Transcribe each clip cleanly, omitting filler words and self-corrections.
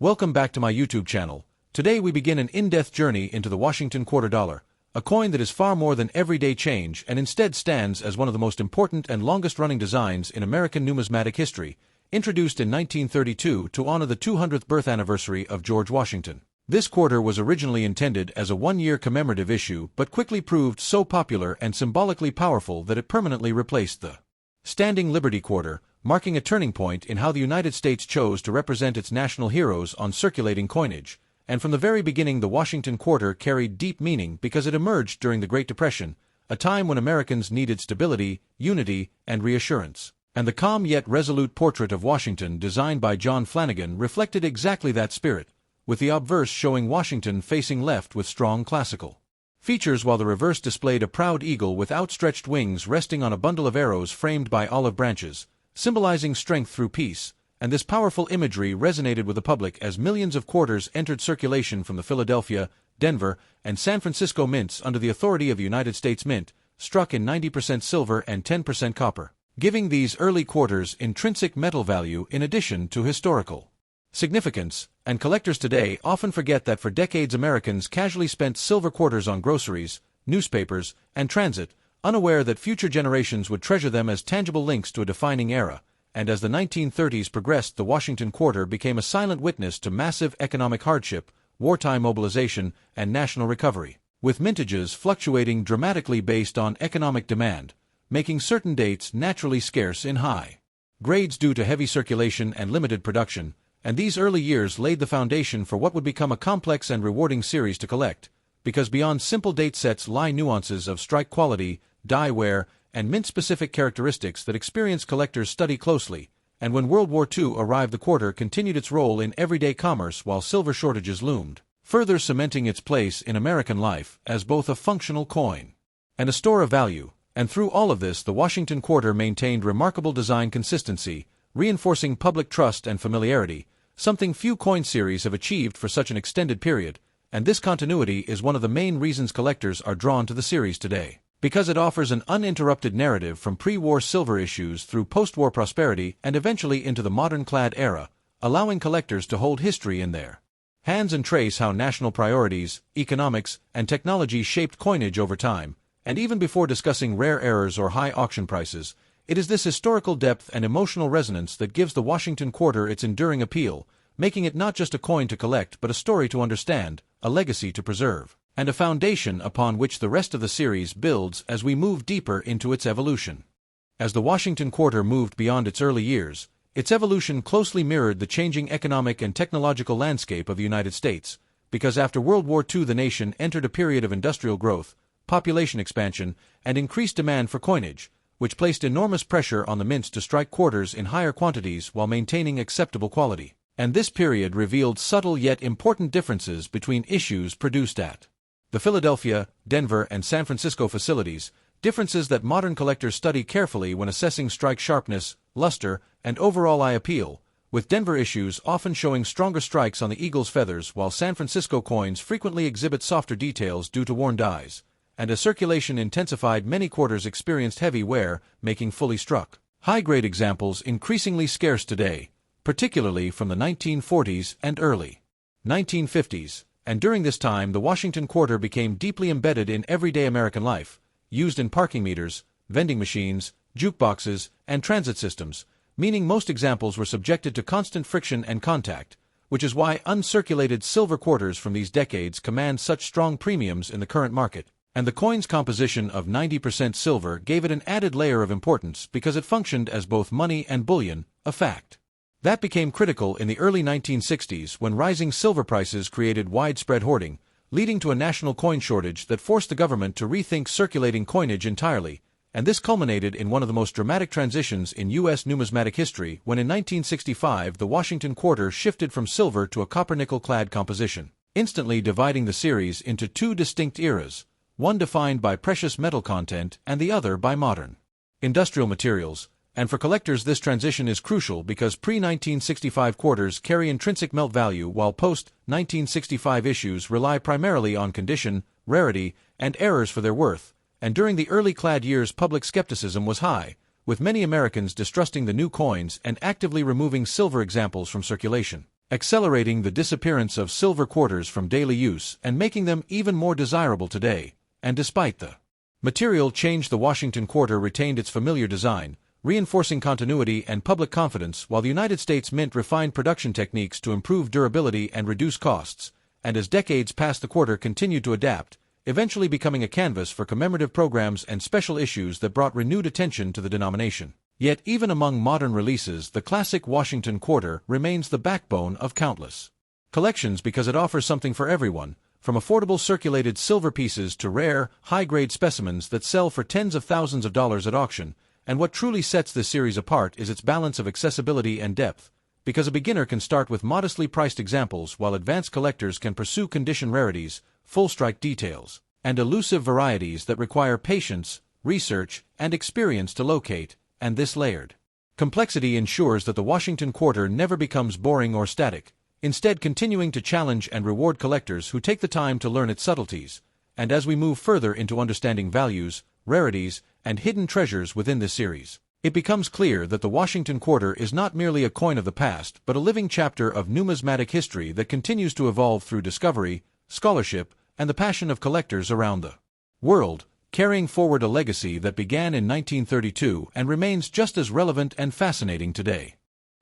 Welcome back to my YouTube channel. Today we begin an in-depth journey into the Washington quarter dollar, a coin that is far more than everyday change and instead stands as one of the most important and longest-running designs in American numismatic history, introduced in 1932 to honor the 200th birth anniversary of George Washington. This quarter was originally intended as a one-year commemorative issue but quickly proved so popular and symbolically powerful that it permanently replaced the Standing Liberty Quarter, marking a turning point in how the United States chose to represent its national heroes on circulating coinage. And from the very beginning, the Washington quarter carried deep meaning because it emerged during the Great Depression, a time when Americans needed stability, unity, and reassurance. And the calm yet resolute portrait of Washington designed by John Flanagan reflected exactly that spirit, with the obverse showing Washington facing left with strong classical features while the reverse displayed a proud eagle with outstretched wings resting on a bundle of arrows framed by olive branches, symbolizing strength through peace. And this powerful imagery resonated with the public as millions of quarters entered circulation from the Philadelphia, Denver, and San Francisco mints under the authority of the United States Mint, struck in 90% silver and 10% copper, giving these early quarters intrinsic metal value in addition to historical significance. And collectors today often forget that for decades Americans casually spent silver quarters on groceries, newspapers, and transit, unaware that future generations would treasure them as tangible links to a defining era. And as the 1930s progressed, the Washington quarter became a silent witness to massive economic hardship, wartime mobilization, and national recovery, with mintages fluctuating dramatically based on economic demand, making certain dates naturally scarce in high grades due to heavy circulation and limited production. And these early years laid the foundation for what would become a complex and rewarding series to collect, because beyond simple date sets lie nuances of strike quality, die wear, and mint-specific characteristics that experienced collectors study closely. And when World War II arrived, the quarter continued its role in everyday commerce while silver shortages loomed, further cementing its place in American life as both a functional coin and a store of value. And through all of this, the Washington quarter maintained remarkable design consistency, reinforcing public trust and familiarity, something few coin series have achieved for such an extended period. And this continuity is one of the main reasons collectors are drawn to the series today, because it offers an uninterrupted narrative from pre-war silver issues through post-war prosperity and eventually into the modern clad era, allowing collectors to hold history in their hands and trace how national priorities, economics, and technology shaped coinage over time. And even before discussing rare errors or high auction prices, it is this historical depth and emotional resonance that gives the Washington quarter its enduring appeal, making it not just a coin to collect but a story to understand, a legacy to preserve, and a foundation upon which the rest of the series builds as we move deeper into its evolution. As the Washington quarter moved beyond its early years, its evolution closely mirrored the changing economic and technological landscape of the United States, because after World War II the nation entered a period of industrial growth, population expansion, and increased demand for coinage, which placed enormous pressure on the mints to strike quarters in higher quantities while maintaining acceptable quality. And this period revealed subtle yet important differences between issues produced at the Philadelphia, Denver, and San Francisco facilities, differences that modern collectors study carefully when assessing strike sharpness, luster, and overall eye appeal, with Denver issues often showing stronger strikes on the eagle's feathers while San Francisco coins frequently exhibit softer details due to worn dies. And as circulation intensified, many quarters experienced heavy wear, making fully struck high-grade examples increasingly scarce today, particularly from the 1940s and early 1950s. And during this time, the Washington quarter became deeply embedded in everyday American life, used in parking meters, vending machines, jukeboxes, and transit systems, meaning most examples were subjected to constant friction and contact, which is why uncirculated silver quarters from these decades command such strong premiums in the current market. And the coin's composition of 90% silver gave it an added layer of importance because it functioned as both money and bullion, a fact that became critical in the early 1960s when rising silver prices created widespread hoarding, leading to a national coin shortage that forced the government to rethink circulating coinage entirely. And this culminated in one of the most dramatic transitions in U.S. numismatic history when in 1965 the Washington quarter shifted from silver to a copper-nickel clad composition, instantly dividing the series into two distinct eras, one defined by precious metal content and the other by modern industrial materials. And for collectors this transition is crucial because pre-1965 quarters carry intrinsic melt value while post-1965 issues rely primarily on condition, rarity, and errors for their worth. And during the early clad years public skepticism was high, with many Americans distrusting the new coins and actively removing silver examples from circulation. accelerating the disappearance of silver quarters from daily use and making them even more desirable today. And despite the material change, the Washington quarter retained its familiar design, reinforcing continuity and public confidence, while the United States Mint refined production techniques to improve durability and reduce costs, and as decades passed the quarter continued to adapt, eventually becoming a canvas for commemorative programs and special issues that brought renewed attention to the denomination. Yet even among modern releases, the classic Washington quarter remains the backbone of countless collections because it offers something for everyone, from affordable circulated silver pieces to rare, high-grade specimens that sell for tens of thousands of dollars at auction. And what truly sets this series apart is its balance of accessibility and depth, because a beginner can start with modestly priced examples while advanced collectors can pursue condition rarities, full-strike details, and elusive varieties that require patience, research, and experience to locate. And this layered complexity ensures that the Washington quarter never becomes boring or static, instead continuing to challenge and reward collectors who take the time to learn its subtleties. And as we move further into understanding values, rarities, and hidden treasures within this series, it becomes clear that the Washington quarter is not merely a coin of the past but a living chapter of numismatic history that continues to evolve through discovery, scholarship, and the passion of collectors around the world, carrying forward a legacy that began in 1932 and remains just as relevant and fascinating today.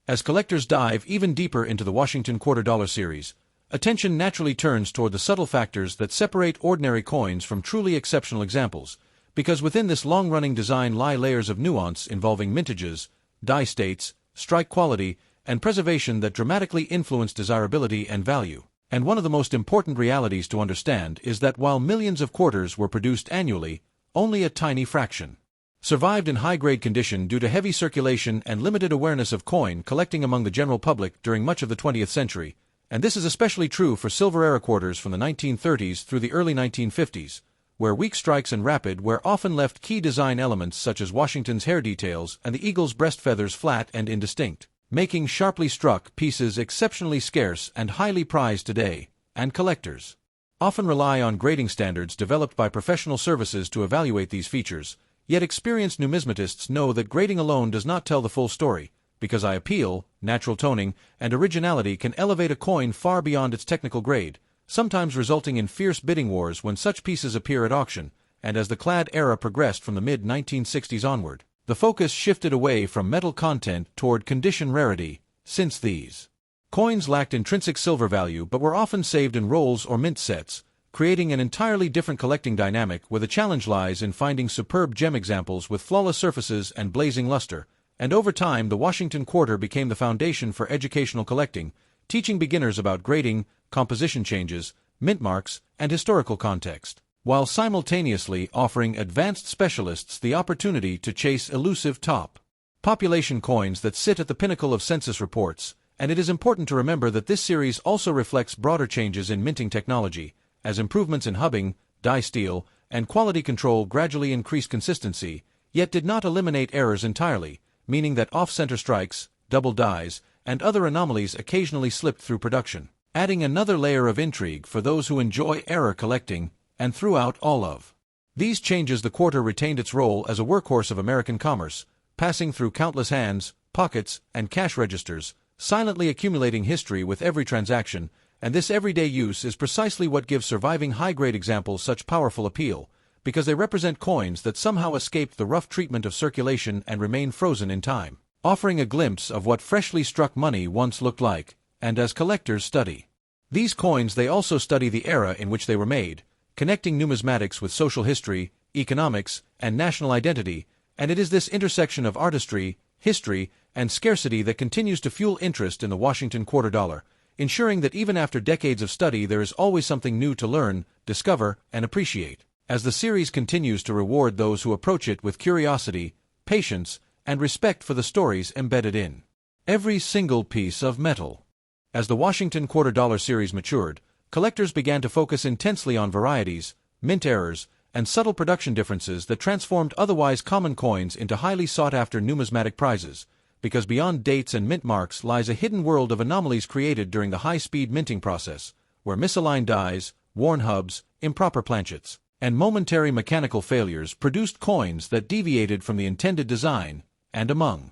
As collectors dive even deeper into the Washington quarter dollar series, attention naturally turns toward the subtle factors that separate ordinary coins from truly exceptional examples, because within this long-running design lie layers of nuance involving mintages, die states, strike quality, and preservation that dramatically influence desirability and value. And one of the most important realities to understand is that while millions of quarters were produced annually, only a tiny fraction survived in high-grade condition due to heavy circulation and limited awareness of coin collecting among the general public during much of the 20th century, and this is especially true for silver-era quarters from the 1930s through the early 1950s, where weak strikes and rapid wear often left key design elements such as Washington's hair details and the eagle's breast feathers flat and indistinct, making sharply struck pieces exceptionally scarce and highly prized today. And collectors often rely on grading standards developed by professional services to evaluate these features, yet experienced numismatists know that grading alone does not tell the full story, because eye appeal, natural toning, and originality can elevate a coin far beyond its technical grade, sometimes resulting in fierce bidding wars when such pieces appear at auction. And as the clad era progressed from the mid-1960s onward, the focus shifted away from metal content toward condition rarity, since these coins lacked intrinsic silver value but were often saved in rolls or mint sets, creating an entirely different collecting dynamic where the challenge lies in finding superb gem examples with flawless surfaces and blazing luster. And over time, the Washington quarter became the foundation for educational collecting, teaching beginners about grading, composition changes, mint marks, and historical context, while simultaneously offering advanced specialists the opportunity to chase elusive top population coins that sit at the pinnacle of census reports. And it is important to remember that this series also reflects broader changes in minting technology, as improvements in hubbing, die steel, and quality control gradually increased consistency, yet did not eliminate errors entirely, meaning that off-center strikes, double dies, and other anomalies occasionally slipped through production, adding another layer of intrigue for those who enjoy error collecting. And throughout all of these changes, the quarter retained its role as a workhorse of American commerce, passing through countless hands, pockets, and cash registers, silently accumulating history with every transaction. And this everyday use is precisely what gives surviving high-grade examples such powerful appeal, because they represent coins that somehow escaped the rough treatment of circulation and remain frozen in time, offering a glimpse of what freshly struck money once looked like. And as collectors study these coins, they also study the era in which they were made, connecting numismatics with social history, economics, and national identity. And it is this intersection of artistry, history, and scarcity that continues to fuel interest in the Washington quarter dollar, ensuring that even after decades of study there is always something new to learn, discover, and appreciate, as the series continues to reward those who approach it with curiosity, patience, and respect for the stories embedded in every single piece of metal. As the Washington quarter dollar series matured, collectors began to focus intensely on varieties, mint errors, and subtle production differences that transformed otherwise common coins into highly sought-after numismatic prizes, because beyond dates and mint marks lies a hidden world of anomalies created during the high-speed minting process, where misaligned dies, worn hubs, improper planchets, and momentary mechanical failures produced coins that deviated from the intended design. And among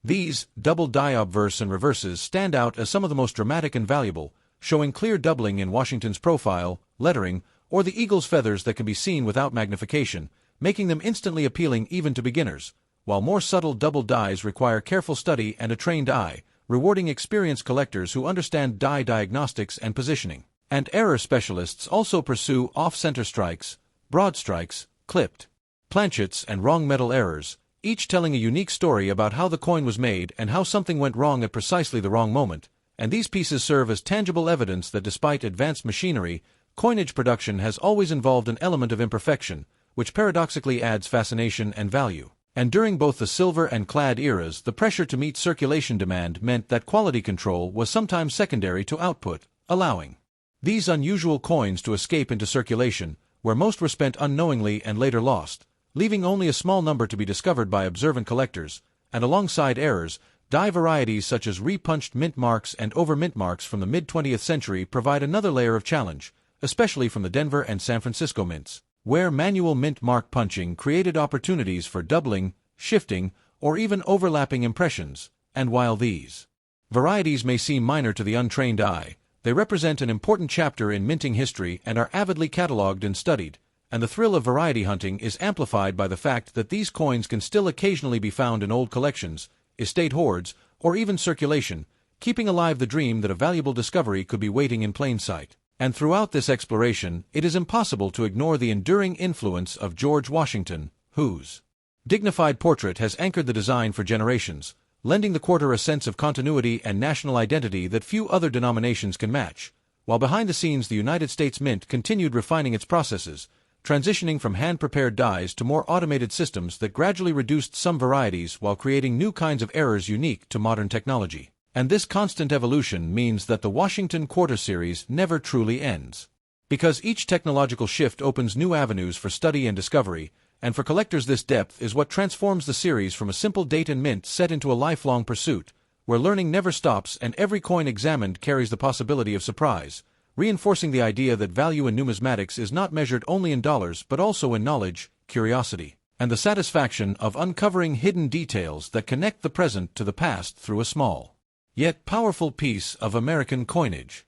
These double die obverse and reverses stand out as some of the most dramatic and valuable, showing clear doubling in Washington's profile, lettering, or the eagle's feathers that can be seen without magnification, making them instantly appealing even to beginners, while more subtle double dies require careful study and a trained eye, rewarding experienced collectors who understand die diagnostics and positioning. And error specialists also pursue off-center strikes, broad strikes, clipped planchets, and wrong metal errors, each telling a unique story about how the coin was made and how something went wrong at precisely the wrong moment. And these pieces serve as tangible evidence that despite advanced machinery, coinage production has always involved an element of imperfection, which paradoxically adds fascination and value. And during both the silver and clad eras, the pressure to meet circulation demand meant that quality control was sometimes secondary to output, allowing these unusual coins to escape into circulation, where most were spent unknowingly and later lost, leaving only a small number to be discovered by observant collectors. And alongside errors, die varieties such as repunched mint marks and over-mint marks from the mid-20th century provide another layer of challenge, especially from the Denver and San Francisco mints, where manual mint mark punching created opportunities for doubling, shifting, or even overlapping impressions. And while these varieties may seem minor to the untrained eye, they represent an important chapter in minting history and are avidly catalogued and studied. And the thrill of variety hunting is amplified by the fact that these coins can still occasionally be found in old collections, estate hoards, or even circulation, keeping alive the dream that a valuable discovery could be waiting in plain sight. And throughout this exploration, it is impossible to ignore the enduring influence of George Washington, whose dignified portrait has anchored the design for generations, lending the quarter a sense of continuity and national identity that few other denominations can match. While behind the scenes the United States Mint continued refining its processes, transitioning from hand-prepared dies to more automated systems that gradually reduced some varieties while creating new kinds of errors unique to modern technology. And this constant evolution means that the Washington Quarter series never truly ends. Because each technological shift opens new avenues for study and discovery, and for collectors this depth is what transforms the series from a simple date and mint set into a lifelong pursuit, where learning never stops and every coin examined carries the possibility of surprise, reinforcing the idea that value in numismatics is not measured only in dollars but also in knowledge, curiosity, and the satisfaction of uncovering hidden details that connect the present to the past through a small, yet powerful piece of American coinage.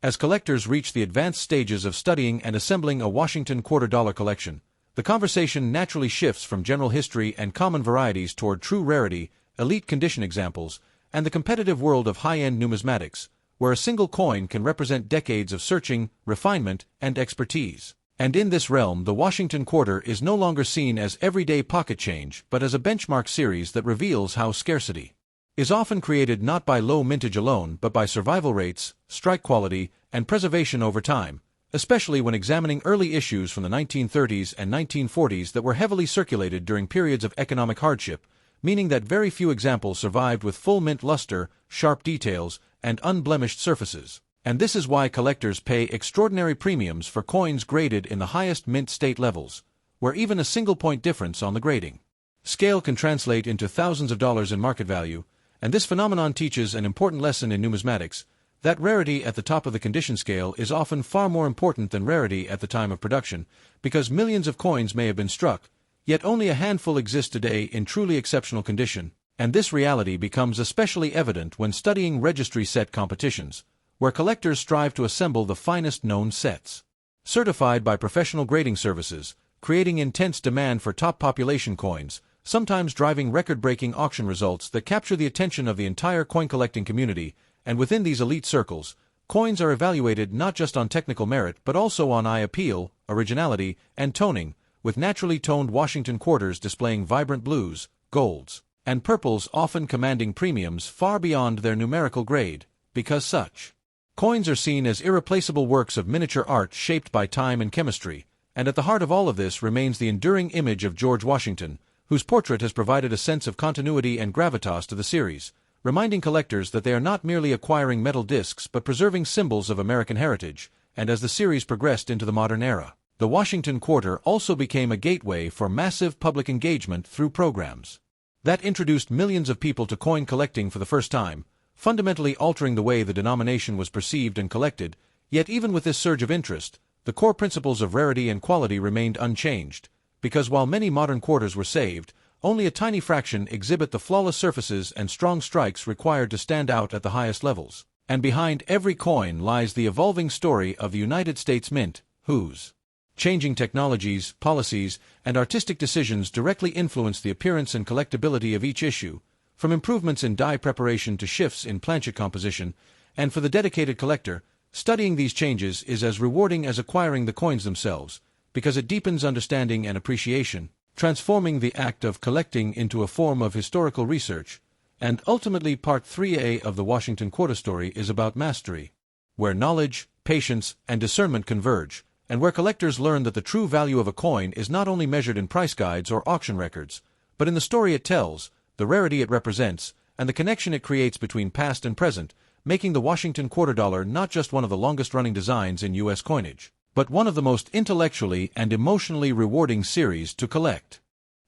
As collectors reach the advanced stages of studying and assembling a Washington $quarter collection, the conversation naturally shifts from general history and common varieties toward true rarity, elite condition examples, and the competitive world of high-end numismatics, where a single coin can represent decades of searching, refinement, and expertise. And in this realm, the Washington Quarter is no longer seen as everyday pocket change, but as a benchmark series that reveals how scarcity is often created not by low mintage alone, but by survival rates, strike quality, and preservation over time, especially when examining early issues from the 1930s and 1940s that were heavily circulated during periods of economic hardship, meaning that very few examples survived with full mint luster, sharp details, and unblemished surfaces. And this is why collectors pay extraordinary premiums for coins graded in the highest mint state levels, where even a single point difference on the grading scale can translate into thousands of dollars in market value. And this phenomenon teaches an important lesson in numismatics, that rarity at the top of the condition scale is often far more important than rarity at the time of production, because millions of coins may have been struck, yet only a handful exist today in truly exceptional condition. And this reality becomes especially evident when studying registry set competitions, where collectors strive to assemble the finest known sets, certified by professional grading services, creating intense demand for top population coins, sometimes driving record-breaking auction results that capture the attention of the entire coin-collecting community. And within these elite circles, coins are evaluated not just on technical merit but also on eye appeal, originality, and toning, with naturally toned Washington quarters displaying vibrant blues, golds, and purples often commanding premiums far beyond their numerical grade, because such coins are seen as irreplaceable works of miniature art shaped by time and chemistry. And at the heart of all of this remains the enduring image of George Washington, whose portrait has provided a sense of continuity and gravitas to the series, reminding collectors that they are not merely acquiring metal discs but preserving symbols of American heritage. And as the series progressed into the modern era, the Washington Quarter also became a gateway for massive public engagement through programs that introduced millions of people to coin collecting for the first time, fundamentally altering the way the denomination was perceived and collected. Yet even with this surge of interest, the core principles of rarity and quality remained unchanged, because while many modern quarters were saved, only a tiny fraction exhibit the flawless surfaces and strong strikes required to stand out at the highest levels. And behind every coin lies the evolving story of the United States Mint, whose changing technologies, policies, and artistic decisions directly influence the appearance and collectability of each issue, from improvements in die preparation to shifts in planchet composition. And for the dedicated collector, studying these changes is as rewarding as acquiring the coins themselves, because it deepens understanding and appreciation, transforming the act of collecting into a form of historical research. And ultimately, Part 3A of the Washington Quarter story is about mastery, where knowledge, patience, and discernment converge, and where collectors learn that the true value of a coin is not only measured in price guides or auction records, but in the story it tells, the rarity it represents, and the connection it creates between past and present, making the Washington Quarter Dollar not just one of the longest-running designs in U.S. coinage, but one of the most intellectually and emotionally rewarding series to collect.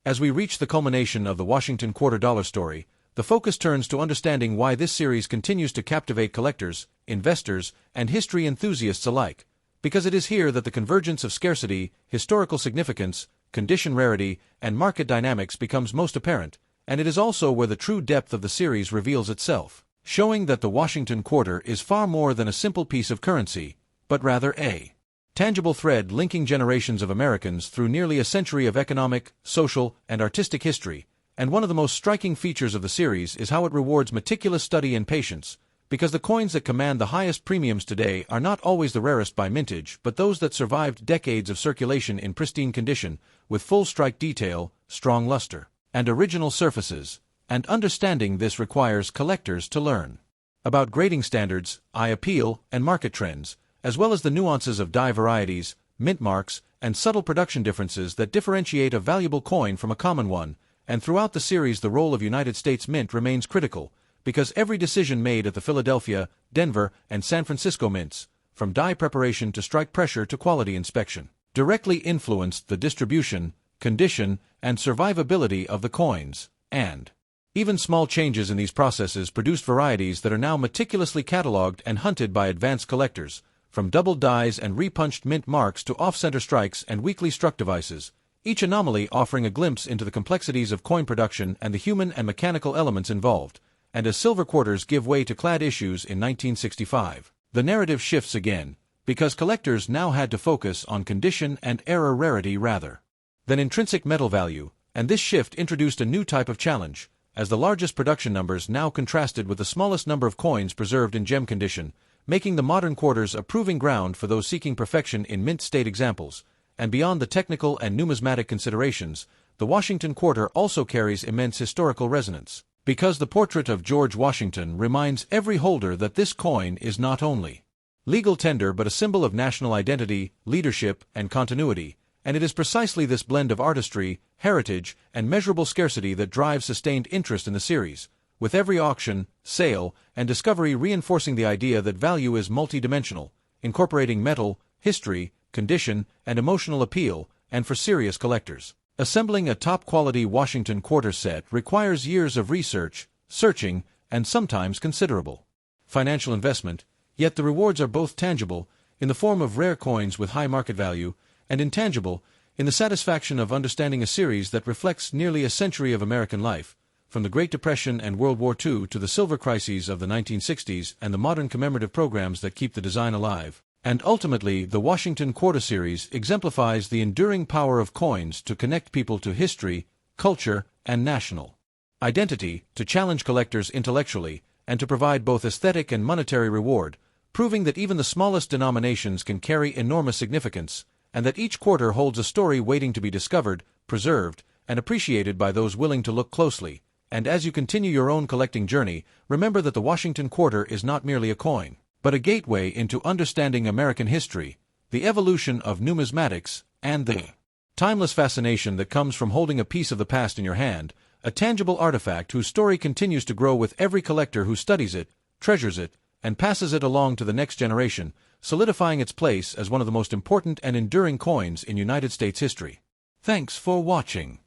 As we reach the culmination of the Washington Quarter Dollar story, the focus turns to understanding why this series continues to captivate collectors, investors, and history enthusiasts alike, because it is here that the convergence of scarcity, historical significance, condition rarity, and market dynamics becomes most apparent, and it is also where the true depth of the series reveals itself, showing that the Washington Quarter is far more than a simple piece of currency, but rather a tangible thread linking generations of Americans through nearly a century of economic, social, and artistic history. And one of the most striking features of the series is how it rewards meticulous study and patience, because the coins that command the highest premiums today are not always the rarest by mintage, but those that survived decades of circulation in pristine condition, with full strike detail, strong luster, and original surfaces. And understanding this requires collectors to learn about grading standards, eye appeal, and market trends, as well as the nuances of die varieties, mint marks, and subtle production differences that differentiate a valuable coin from a common one. And throughout the series, the role of United States Mint remains critical, because every decision made at the Philadelphia, Denver, and San Francisco mints, from die preparation to strike pressure to quality inspection, directly influenced the distribution, condition, and survivability of the coins. And even small changes in these processes produced varieties that are now meticulously cataloged and hunted by advanced collectors, from double dies and repunched mint marks to off-center strikes and weakly struck devices, each anomaly offering a glimpse into the complexities of coin production and the human and mechanical elements involved. And as silver quarters give way to clad issues in 1965, the narrative shifts again, because collectors now had to focus on condition and error rarity rather than intrinsic metal value, and this shift introduced a new type of challenge, as the largest production numbers now contrasted with the smallest number of coins preserved in gem condition, making the modern quarters a proving ground for those seeking perfection in mint state examples. And beyond the technical and numismatic considerations, the Washington Quarter also carries immense historical resonance, because the portrait of George Washington reminds every holder that this coin is not only legal tender but a symbol of national identity, leadership, and continuity, and it is precisely this blend of artistry, heritage, and measurable scarcity that drives sustained interest in the series, with every auction, sale, and discovery reinforcing the idea that value is multidimensional, incorporating metal, history, condition, and emotional appeal. And for serious collectors, assembling a top-quality Washington Quarter set requires years of research, searching, and sometimes considerable financial investment, yet the rewards are both tangible, in the form of rare coins with high market value, and intangible, in the satisfaction of understanding a series that reflects nearly a century of American life, from the Great Depression and World War II to the silver crises of the 1960s and the modern commemorative programs that keep the design alive. And ultimately, the Washington Quarter series exemplifies the enduring power of coins to connect people to history, culture, and national identity, to challenge collectors intellectually, and to provide both aesthetic and monetary reward, proving that even the smallest denominations can carry enormous significance, and that each quarter holds a story waiting to be discovered, preserved, and appreciated by those willing to look closely. And as you continue your own collecting journey, remember that the Washington Quarter is not merely a coin, but a gateway into understanding American history, the evolution of numismatics, and the timeless fascination that comes from holding a piece of the past in your hand, a tangible artifact whose story continues to grow with every collector who studies it, treasures it, and passes it along to the next generation, solidifying its place as one of the most important and enduring coins in United States history. Thanks for watching.